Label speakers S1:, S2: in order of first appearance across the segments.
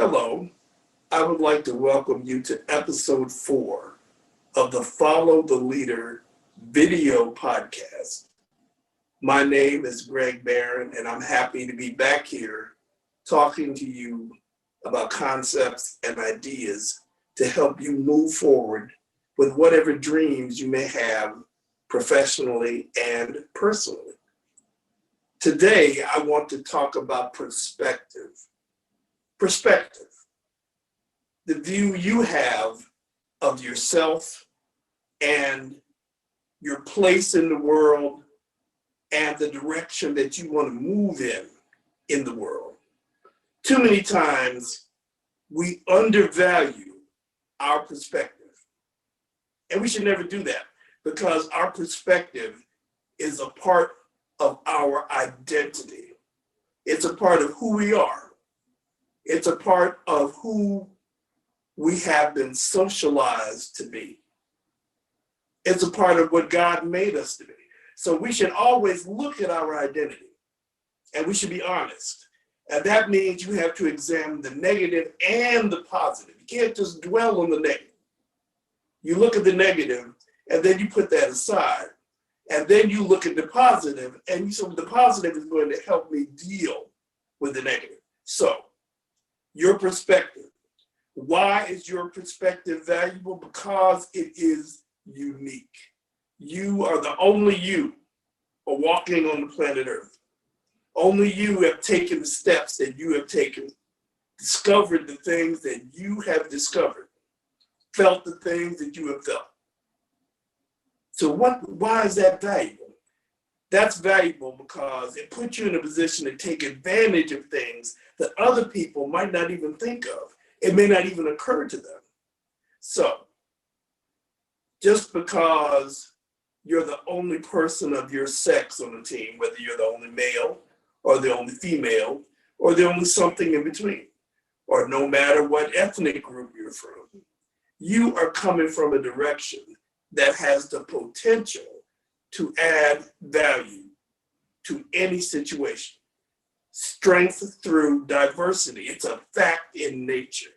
S1: Hello, I would like to welcome you to episode 4 of the Follow the Leader video podcast. My name is Greg Barron, and I'm happy to be back here talking to you about concepts and ideas to help you move forward with whatever dreams you may have professionally and personally. Today, I want to talk about perspective. Perspective, the view you have of yourself and your place in the world and the direction that you want to move in the world. Too many times we undervalue our perspective, and we should never do that because our perspective is a part of our identity. It's a part of who we are. It's a part of who we have been socialized to be. It's a part of what God made us to be. So we should always look at our identity and we should be honest. And that means you have to examine the negative and the positive. You can't just dwell on the negative. You look at the negative and then you put that aside. And then you look at the positive and you say, the positive is going to help me deal with the negative. So, your perspective. Why is your perspective valuable? Because it is unique. You are the only you are walking on the planet Earth. Only you have taken the steps that you have taken, discovered the things that you have discovered, felt the things that you have felt. So why is that valuable? That's valuable because it puts you in a position to take advantage of things that other people might not even think of. It may not even occur to them. So, just because you're the only person of your sex on the team, whether you're the only male or the only female or the only something in between, or no matter what ethnic group you're from, you are coming from a direction that has the potential to add value to any situation. Strength through diversity. It's a fact in nature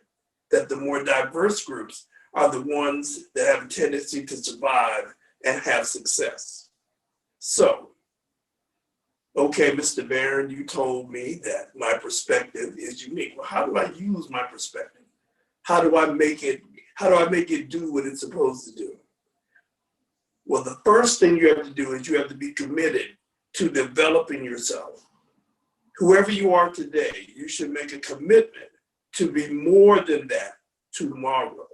S1: that the more diverse groups are the ones that have a tendency to survive and have success. So, okay, Mr. Barron, you told me that my perspective is unique. Well, how do I use my perspective? How do I make it do what it's supposed to do? Well, the first thing you have to do is you have to be committed to developing yourself. Whoever you are today, you should make a commitment to be more than that tomorrow.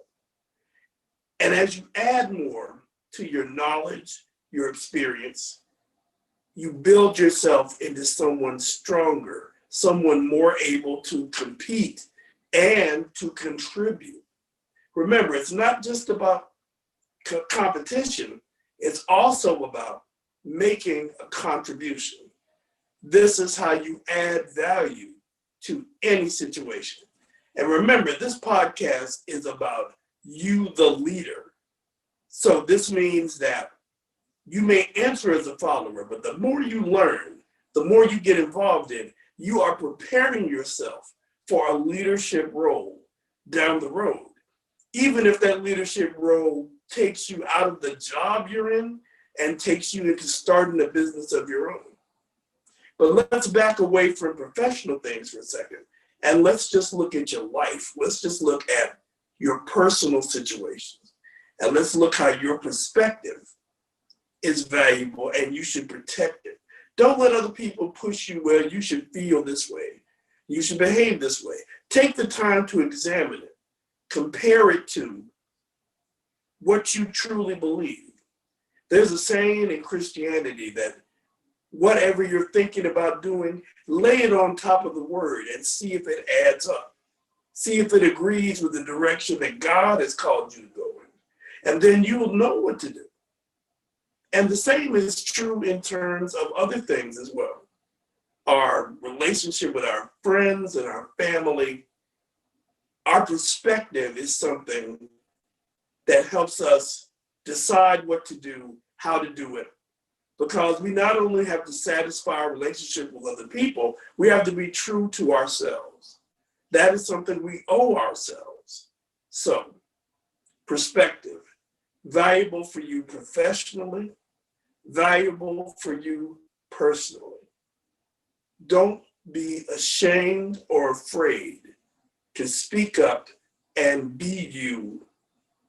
S1: And as you add more to your knowledge, your experience, you build yourself into someone stronger, someone more able to compete and to contribute. Remember, it's not just about competition. It's also about making a contribution. This is how you add value to any situation. And remember, this podcast is about you, the leader. So this means that you may enter as a follower, but the more you learn, the more you get involved in, you are preparing yourself for a leadership role down the road. Even if that leadership role takes you out of the job you're in and takes you into starting a business of your own. But let's back away from professional things for a second and let's just look at your life. Let's just look at your personal situations and let's look how your perspective is valuable and you should protect it. Don't let other people push you where you should feel this way. You should behave this way. Take the time to examine it. Compare it to what you truly believe. There's a saying in Christianity that whatever you're thinking about doing, lay it on top of the word and see if it adds up. See if it agrees with the direction that God has called you to go in. And then you will know what to do. And the same is true in terms of other things as well. Our relationship with our friends and our family, our perspective is something that helps us decide what to do, how to do it. Because we not only have to satisfy our relationship with other people, we have to be true to ourselves. That is something we owe ourselves. So, perspective, valuable for you professionally, valuable for you personally. Don't be ashamed or afraid to speak up and be you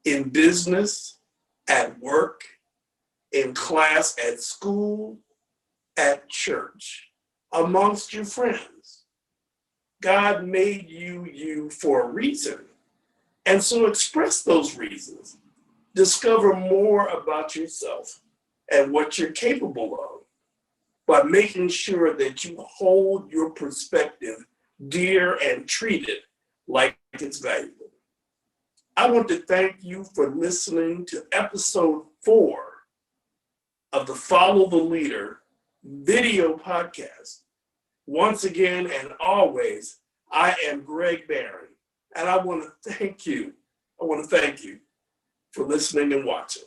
S1: in business, at work, in class, at school, at church, amongst your friends. God made you for a reason. And so express those reasons. Discover more about yourself and what you're capable of by making sure that you hold your perspective dear and treat it like it's valuable. I want to thank you for listening to episode 4 of the Follow the Leader video podcast. Once again and always, I am Greg Barron, and I want to thank you. I want to thank you for listening and watching.